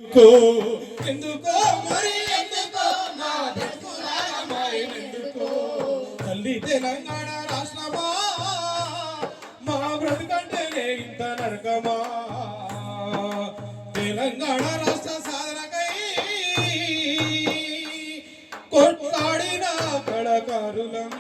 ఎందుకో మరి ఎందుకో నా బ్రతుకులాగమాయెందుకో తల్లి తెలంగాణ రాష్ట్రమా మా బ్రతుకంటేనే ఇంత నరకమా తెలంగాణ రాష్ట్ర సాధనకై కొట్లాడిన కళాకారులం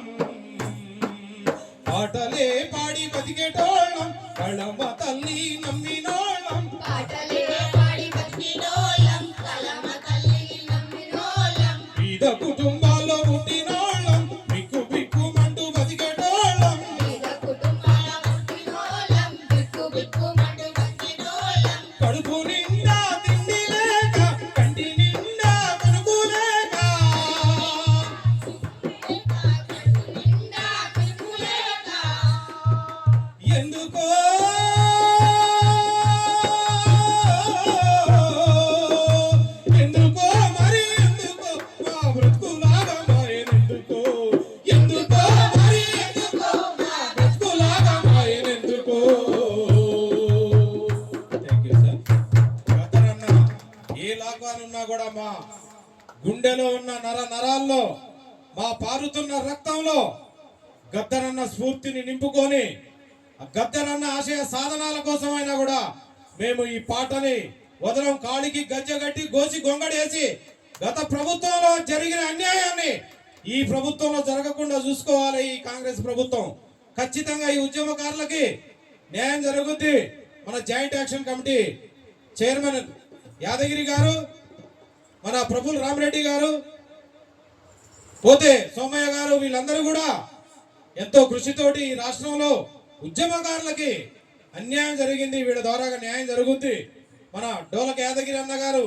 పాటలే పాడి బతికేటోళ్ళం కళమ్మ తల్లి నమ్మినోళ్ళం పాటలే పాడి బతికేటోళ్ళం కళమ్మ తల్లి నమ్మినోళ్ళం పేద కుటుంబాల్లో పుట్టినోళ్ళం బిక్కు బిక్కుమంటూ బతికేటోళ్ళం పేద కుటుంబాల పుట్టినోళ్ళం బిక్కు బిక్కుమంటూ బతికేటోళ్ళం కడుపు నిండా తిండి లేక కంటి నిండా వెలుగు లేక నిండా తిరుగులేక ఎందుకో ఎందుకో మరి ఎందుకో మా బ్రతుకులాగా మాయెందుకో ఎందుకో మరి ఎందుకో మా బ్రతుకులాగా మాయెందుకో థాంక్యూ సార్. గద్దరన్న ఏ లాగానున్నా కూడా మా గుండెలో ఉన్న నరాల్లో మా పారుతున్న రక్తంలో గద్దరన్న స్ఫూర్తిని నింపుకొని గద్దరన్న ఆశయ సాధనాల కోసమైనా కూడా మేము ఈ పాటని వదలం కాళికి గజ్జగట్టి గోసి గొంగడేసి గత ప్రభుత్వంలో జరిగిన అన్యాయాన్ని ఈ ప్రభుత్వంలో జరగకుండా చూసుకోవాలి. ఈ కాంగ్రెస్ ప్రభుత్వం ఖచ్చితంగా ఈ ఉద్యమకారులకి న్యాయం జరుగుద్ది. మన joint action committee chairman Yadagiri గారు, మన ప్రభుల రామరెడ్డి గారు, పోతే సోమయ్య గారు, వీళ్ళందరూ కూడా ఎంతో కృషితోటి ఈ రాష్ట్రంలో ఉద్యమకారులకి అన్యాయం జరిగింది, వీళ్ళ ద్వారా న్యాయం జరుగుద్ది. మన డోలక యాదగిరి అన్న గారు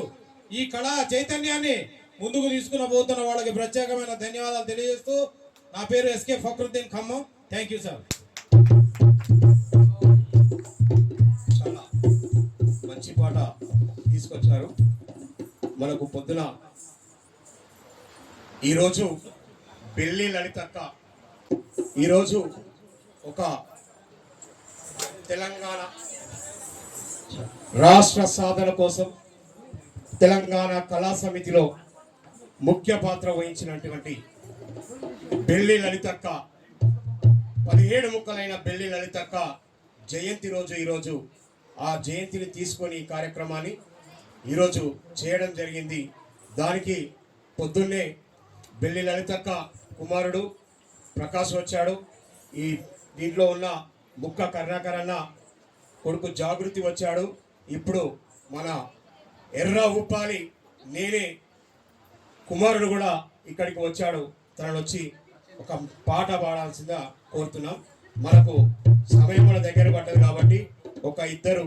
ఈ కళా చైతన్యాన్ని ముందుకు తీసుకుని పోతున్న వాళ్ళకి ప్రత్యేకమైన ధన్యవాదాలు తెలియజేస్తూ నా పేరు SK Fakruddin Khammam. Thank you sir. చాలా మంచి పాట తీసుకొచ్చారు. మనకు పొద్దున ఈరోజు పెళ్లి లలితక్క ఈరోజు ఒక తెలంగాణ రాష్ట్ర సాధన కోసం తెలంగాణ కళా సమితిలో ముఖ్య పాత్ర వహించినటువంటి బెల్లి లలితక్క 17 ముక్కలైన బెల్లి లలితక్క జయంతి రోజు ఈరోజు ఆ జయంతిని తీసుకొని ఈ కార్యక్రమాన్ని ఈరోజు చేయడం జరిగింది. దానికి పొద్దున్నే బెల్లి లలితక్క కుమారుడు ప్రకాష్ వచ్చాడు. ఈ దీంట్లో ఉన్న ముక్క కరుణాకర్ అన్న కొడుకు జాగృతి వచ్చాడు. ఇప్పుడు మన ఎర్ర ఉప్పాలి నేనే కుమారుడు కూడా ఇక్కడికి వచ్చాడు. తనను వచ్చి ఒక పాట పాడాల్సిందిగా కోరుతున్నాం. మనకు సమయం మన దగ్గర పడ్డది కాబట్టి ఒక ఇద్దరు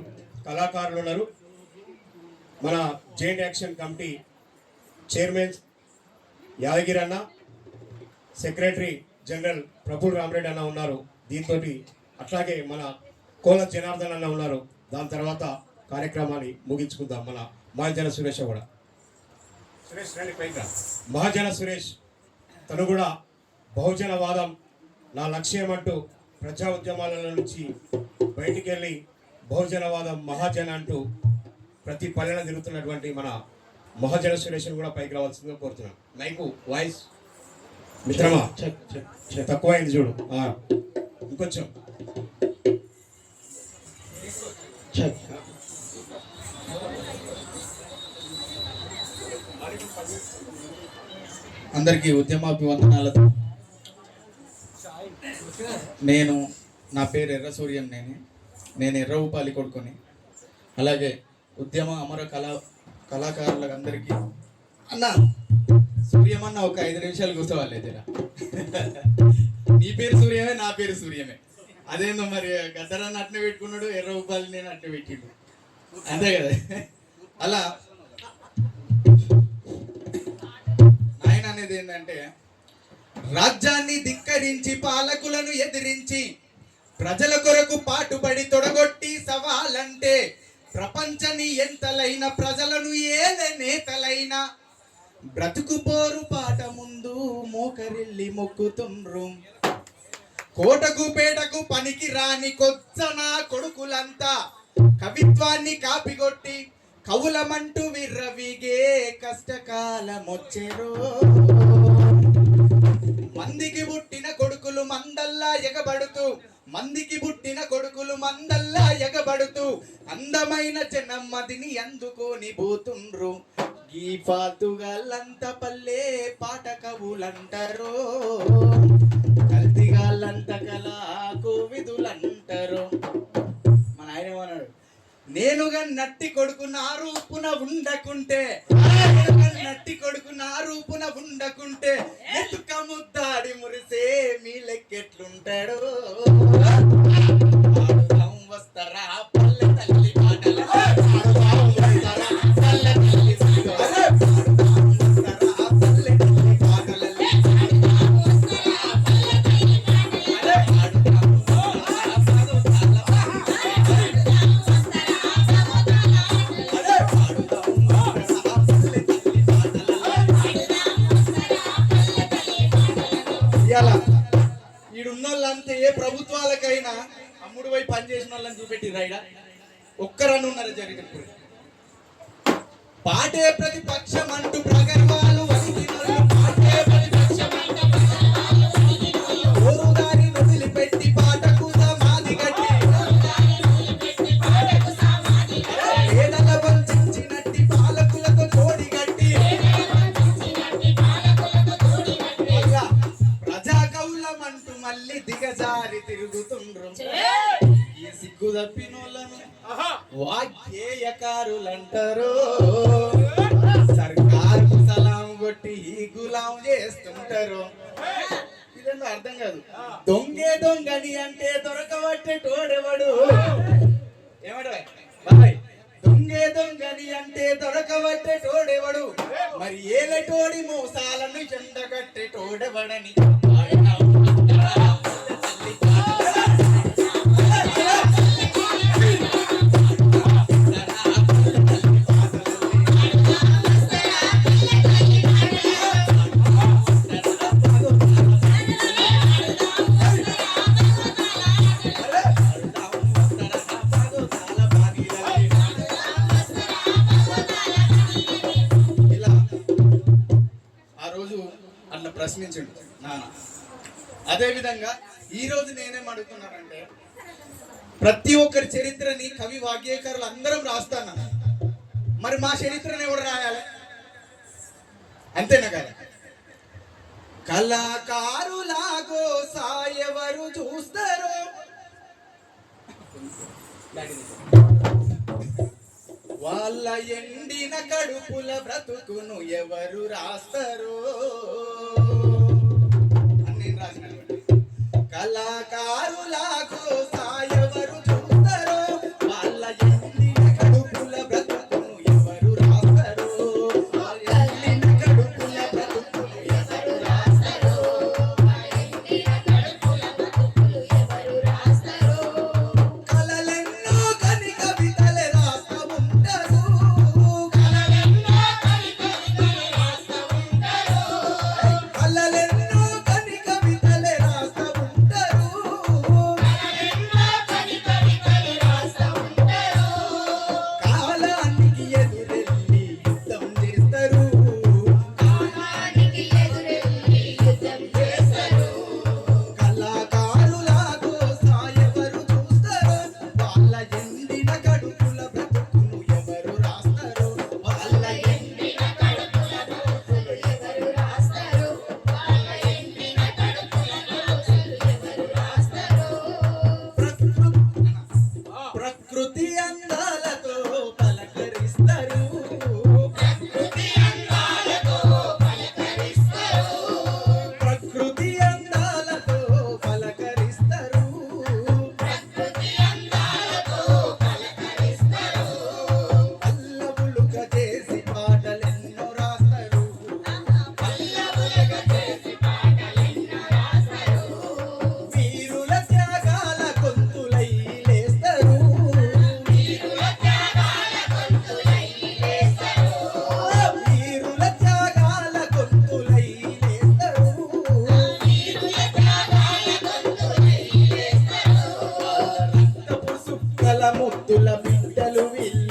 కళాకారులు ఉన్నారు. మన joint action committee chairman Yadagiri అన్న, సెక్రటరీ జనరల్ ప్రభుల రామరెడ్డి అన్న ఉన్నారు. దీంతో అట్లాగే మన కోల జనార్దన్ అన్న ఉన్నారు. దాని తర్వాత కార్యక్రమాన్ని ముగించుకుందాం. మన మహాజన సురేష్ కూడా మహాజన సురేష్ తను కూడా బహుజనవాదం నా లక్ష్యం అంటూ ప్రజా ఉద్యమాల నుంచి బయటికి వెళ్ళి బహుజనవాదం మహాజన అంటూ ప్రతి పల్లెన తిరుగుతున్నటువంటి మన మహాజన సురేష్ కూడా పైకి రావాల్సిందిగా కోరుతున్నాను. మైకు వాయిస్ మిత్రమా తక్కువైంది చూడు, ఇంకొంచెం అందరికీ ఉద్యమాభివందనాలతో నా పేరు ఎర్ర సూర్యం. నేను ఎర్ర ఉపాలి కొడుకుని. అలాగే ఉద్యమ అమర కళాకారులకు అందరికీ అన్న సూర్యమన్న ఒక 5 నిమిషాలు కూర్చోవాలి. నీ పేరు సూర్యమే, నా పేరు సూర్యమే. అదేందో మరి గద్దరాన్ని అట్నే పెట్టుకున్నాడు, ఎర్ర ఉపాలి నేను అట్నే పెట్టిండు, అంతే కదా. అలా నాయన అనేది ఏంటంటే, రాజ్యాన్ని ధిక్కరించి పాలకులను ఎదిరించి ప్రజల కొరకు పాటుపడి తొడగొట్టి సవాలంటే ప్రపంచని ఎంతలైన ప్రజలను ఏదే నేతలైనా బ్రతుకు పోరు పాట ముందు మోకరిల్లి మొక్కుతుండ్రు. కోటకు పేటకు పనికి రాని కొచ్చన కొడుకులంతా కవిత్వాన్ని కాపిగొట్టి కవులమంటూ విర్రవిగే కష్టకాలమొచ్చెరో. మందికి పుట్టిన కొడుకులు మందల్లా ఎగబడుతూ, మందికి పుట్టిన కొడుకులు మందల్లా ఎగబడుతూ, అందమైన జనమ్మదిని అందుకొని పోతుండ్రు. ఈ ఫాల్తుగాళ్ళంత పల్లె పాట కవులంటారో, కల్తిగాళ్ళంత కళా కోవిదులంటారు. మన ఆయన ఏమన్నాడు, నేనుగా నట్టి కొడుకు నా రూపున ఉండకుంటే, నట్టి కొడుకు నా రూపున ఉండకుంటే ఎత్తుక ముద్దాడి మురిసే మీ లెక్కెట్లుంటాడు. ఆడుదాం వస్తారా పల్లె తల్లి పాటల, ఆడుదాం వస్తారా పల్లె తల్లి పాటల, ఆడుదాం వస్తారా పల్లె తల్లి పాటలల్లే, ఆడుదాం వస్తారా పల్లె తల్లి పాటలల్లే, ఆడుదాం వస్తారా పదుతాల ఈడున్నోళ్ళంతా ఏ ప్రభుత్వాలకైనా అమ్ముడు పోయి పనిచేసిన వాళ్ళని చూపెట్టి రైడా ఒక్కరన్ను ఉన్నారు జరిగినప్పుడు. పాటే ప్రతిపక్షం అంటూ ప్రగర్వాలు వదిలినోళ్ళు, పాటే ప్రతిపక్షం అంటూ ప్రగర్వాలు వదిలినోళ్ళు, ఓరుదారి వదిలిపెట్టి పాటకు సమాధి కట్టి, పేదల వంచినట్టి పాలకులతో జోడి కట్టి, ప్రజా కౌలమంటూ మళ్ళీ దిగజారి తిరుగుతుండ్రు. ఈ సిగ్గు తప్పినోళ్ళను వాగ్గేయకారులంటారు. సర్కారు సలాం కొట్టి ఈ గులాం చేస్తుంటారు. ఇదేంటో అర్థం కాదు. దొంగే దొంగని అంటే దొరకబట్టే టోడెవడు, ఏమడు బాయ్, దొంగే దొంగని అంటే దొరకబట్టే టోడెవడు, మరి ఏలటోడి మోసాలను చెండగట్టే టోడెవడని. అట్లా ప్రశ్నించండి నాన్న. అదే విధంగా ఈ రోజు నేనేం అడుగుతున్నానంటే, ప్రతి ఒక్కరి చరిత్రని కవి వాగ్గేయకారులు అందరం రాస్తాను. మరి మా చరిత్రను ఎవరు రాయాలి? అంతేనా కదా? కళాకారులాగో సాయెవరు చూస్తారో, వాళ్ళ ఎండిన కడుపుల బ్రతుకును ఎవరు రాస్తారో అని నేను రాసినటువంటి. కళాకారులకు సాయెవరు చూస్తారో, వాళ్ళ ఎండిన కడుపుల బ్రతుకును ఎవరు రాస్తారో, వాళ్ళ ఎండిన కడుపుల బ్రతుకును ఎవరు రాస్తారో, కలలెన్నో కని కవితలే రాస్తా ఉంటారు, కలలెన్నో కని కవితలే రాస్తా ఉంటారు, కాలానికి ఎదురెళ్ళి యుద్ధం చేస్తారు. కళాకారులాగో సాయెవరు చూస్తారో, వాళ్ళ ఎండిన కడుపుల బ్రతుకును ఎవరు రాస్తారో, వాళ్ళ ఎండిన కడుపుల బ్రతుకులు ఎవరు రాస్తారో, వాళ్ళ ఎండిన కడుపుల బ్రతుకులు ఎవరు రాస్తారో. ప్రకృతి అందాలతో పలకరిస్తారు, ప్రకృతి అందాలతో పలకరిస్తారు, ప్రకృతి అందాలతో పలకరిస్తారు, ప్రకృతి అందాలతో పలకరిస్తారు. పల్లవులుగా చేసి పాటలెన్నో రాస్తారు, పల్లవులుగా చేసి పాటలెన్నో రాస్తారు. వీరుల త్యాగాల గొంతులై లేస్తారు, వీరుల త్యాగాల గొంతులై లేస్తారు, వీరుల త్యాగాల గొంతులై లేస్తారు, వీరుల త్యాగాల గొంతులై లేస్తారు. రక్తపు సుక్కల ముద్దుల బిడ్డలు వీళ్ళు,